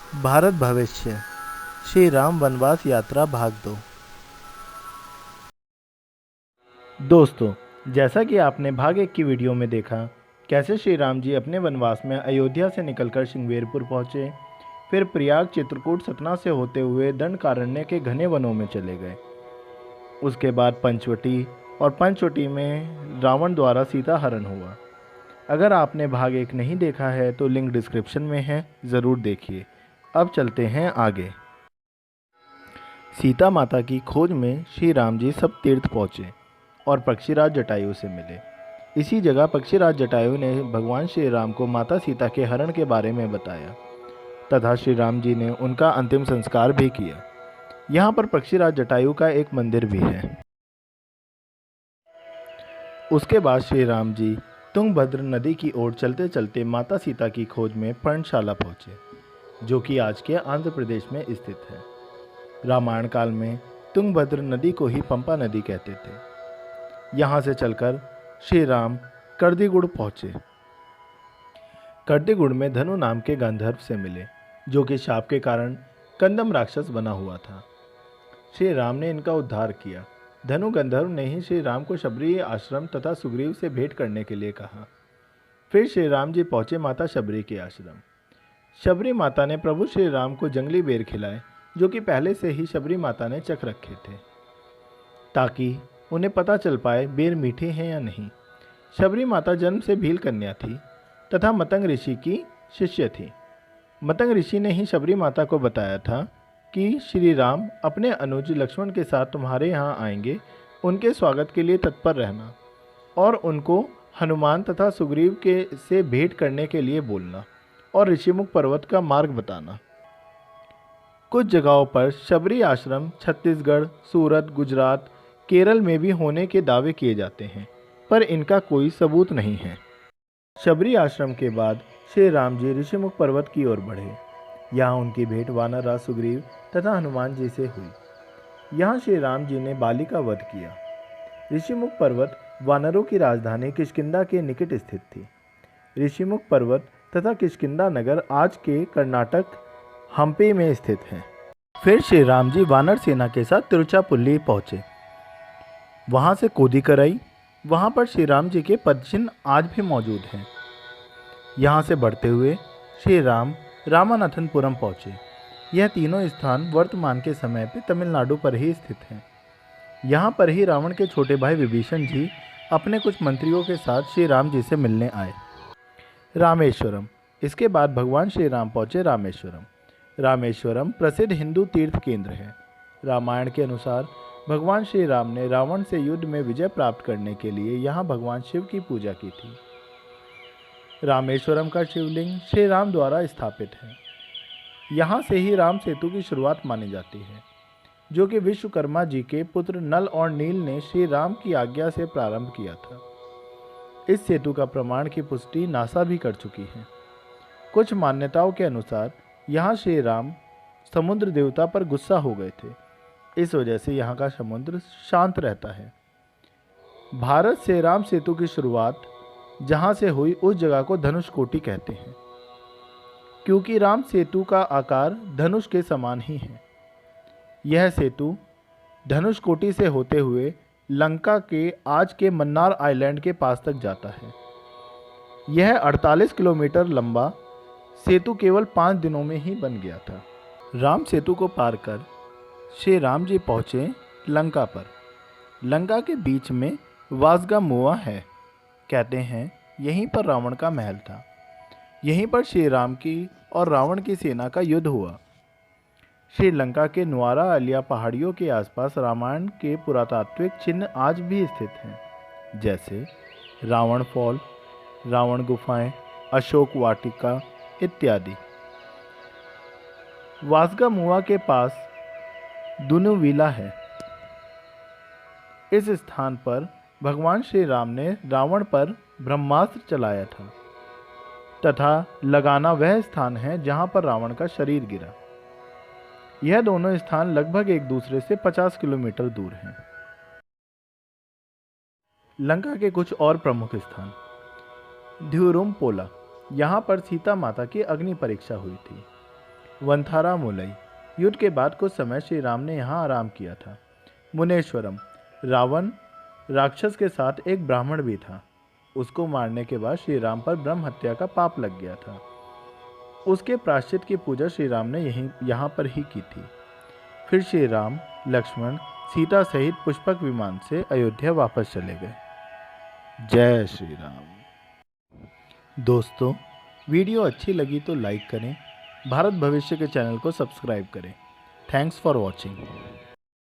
भारत भविष्य श्री राम वनवास यात्रा भाग 2। दोस्तों, जैसा कि आपने भाग 1 की वीडियो में देखा, कैसे श्री राम जी अपने वनवास में अयोध्या से निकलकर श्रृंगेरपुर पहुँचे, फिर प्रयाग, चित्रकूट, सतना से होते हुए दंडकारण्य के घने वनों में चले गए। उसके बाद पंचवटी, और पंचवटी में रावण द्वारा सीता हरण हुआ। अगर आपने भाग 1 नहीं देखा है तो लिंक डिस्क्रिप्शन में है, ज़रूर देखिए। अब चलते हैं आगे। सीता माता की खोज में श्री राम जी सब तीर्थ पहुँचे और पक्षीराज जटायु से मिले। इसी जगह पक्षीराज जटायु ने भगवान श्री राम को माता सीता के हरण के बारे में बताया तथा श्री राम जी ने उनका अंतिम संस्कार भी किया। यहाँ पर पक्षीराज जटायु का एक मंदिर भी है। उसके बाद श्री राम जी तुंगभद्र नदी की ओर चलते चलते माता सीता की खोज में पर्णशाला पहुँचे, जो कि आज के आंध्र प्रदेश में स्थित है। रामायण काल में तुंगभद्र नदी को ही पंपा नदी कहते थे। यहाँ से चलकर श्री राम कर्दिगुड़ पहुँचे। कर्दिगुड़ में धनु नाम के गंधर्व से मिले, जो कि शाप के कारण कंदम राक्षस बना हुआ था। श्री राम ने इनका उद्धार किया। धनु गंधर्व ने ही श्री राम को शबरी आश्रम तथा सुग्रीव से भेंट करने के लिए कहा। फिर श्री राम जी पहुँचे माता शबरी के आश्रम। शबरी माता ने प्रभु श्री राम को जंगली बेर खिलाए, जो कि पहले से ही शबरी माता ने चख रखे थे, ताकि उन्हें पता चल पाए बेर मीठे हैं या नहीं। शबरी माता जन्म से भील कन्या थी तथा मतंग ऋषि की शिष्य थी। मतंग ऋषि ने ही शबरी माता को बताया था कि श्री राम अपने अनुज लक्ष्मण के साथ तुम्हारे यहाँ आएंगे, उनके स्वागत के लिए तत्पर रहना और उनको हनुमान तथा सुग्रीव के से भेंट करने के लिए बोलना और ऋषिमुख पर्वत का मार्ग बताना। कुछ जगहों पर शबरी आश्रम छत्तीसगढ़, सूरत, गुजरात, केरल में भी होने के दावे किए जाते हैं, पर इनका कोई सबूत नहीं है। शबरी आश्रम के बाद श्री राम जी ऋषिमुख पर्वत की ओर बढ़े। यहाँ उनकी भेंट वानर राज सुग्रीव तथा हनुमान जी से हुई। यहाँ श्री राम जी ने बाली का वध किया। ऋषिमुख पर्वत वानरों की राजधानी किष्किंधा के निकट स्थित थी। ऋषिमुख पर्वत तथा किष्किंधा नगर आज के कर्नाटक हम्पी में स्थित है। फिर श्री राम जी वानर सेना के साथ तिरुचापुल्ली पहुँचे। वहाँ से कोदिकराई, वहाँ पर श्री राम जी के पदचिन्ह आज भी मौजूद हैं। यहाँ से बढ़ते हुए श्री राम रामानाथनपुरम पहुँचे। यह तीनों स्थान वर्तमान के समय पे तमिलनाडु पर ही स्थित हैं। यहाँ पर ही रावण के छोटे भाई विभीषण जी अपने कुछ मंत्रियों के साथ श्री राम जी से मिलने आए। रामेश्वरम, इसके बाद भगवान श्री राम पहुँचे रामेश्वरम। रामेश्वरम प्रसिद्ध हिंदू तीर्थ केंद्र है। रामायण के अनुसार भगवान श्री राम ने रावण से युद्ध में विजय प्राप्त करने के लिए यहाँ भगवान शिव की पूजा की थी। रामेश्वरम का शिवलिंग श्री राम द्वारा स्थापित है। यहाँ से ही राम सेतु की शुरुआत मानी जाती है, जो कि विश्वकर्मा जी के पुत्र नल और नील ने श्री राम की आज्ञा से प्रारंभ किया था। इस सेतु का प्रमाण की पुष्टि नासा भी कर चुकी है। कुछ मान्यताओं के अनुसार यहाँ श्री राम समुद्र देवता पर गुस्सा हो गए थे, इस वजह से यहाँ का समुद्र शांत रहता है। भारत से राम सेतु की शुरुआत जहाँ से हुई उस जगह को धनुषकोटि कहते हैं, क्योंकि राम सेतु का आकार धनुष के समान ही है। यह सेतु धनुषकोटि से होते हुए लंका के आज के मन्नार आइलैंड के पास तक जाता है। यह 48 किलोमीटर लंबा सेतु केवल 5 दिनों में ही बन गया था। राम सेतु को पार कर श्री राम जी पहुँचे लंका पर। लंका के बीच में वासगा मुआ है। कहते हैं यहीं पर रावण का महल था। यहीं पर श्री राम की और रावण की सेना का युद्ध हुआ। श्रीलंका के नुआरा अलिया पहाड़ियों के आसपास रामायण के पुरातात्विक चिन्ह आज भी स्थित हैं, जैसे रावण फॉल, रावण गुफाएं, अशोक वाटिका इत्यादि। वासगा मुआ के पास दुनुविला है। इस स्थान पर भगवान श्री राम ने रावण पर ब्रह्मास्त्र चलाया था तथा लगाना वह स्थान है जहां पर रावण का शरीर गिरा। यह दोनों स्थान लगभग एक दूसरे से 50 किलोमीटर दूर हैं। लंका के कुछ और प्रमुख स्थान: ध्युरुम पोला, यहाँ पर सीता माता की अग्नि परीक्षा हुई थी। वंथारा मुलई। युद्ध के बाद कुछ समय श्री राम ने यहाँ आराम किया था। मुनेश्वरम। रावण राक्षस के साथ एक ब्राह्मण भी था। उसको मारने के बाद श्री राम पर ब्रह्म हत्या का पाप लग गया था। उसके प्रायश्चित की पूजा श्री राम ने यहाँ पर ही की थी। फिर श्री राम, लक्ष्मण, सीता सहित पुष्पक विमान से अयोध्या वापस चले गए। जय श्री राम। दोस्तों, वीडियो अच्छी लगी तो लाइक करें। भारत भविष्य के चैनल को सब्सक्राइब करें। Thanks for watching.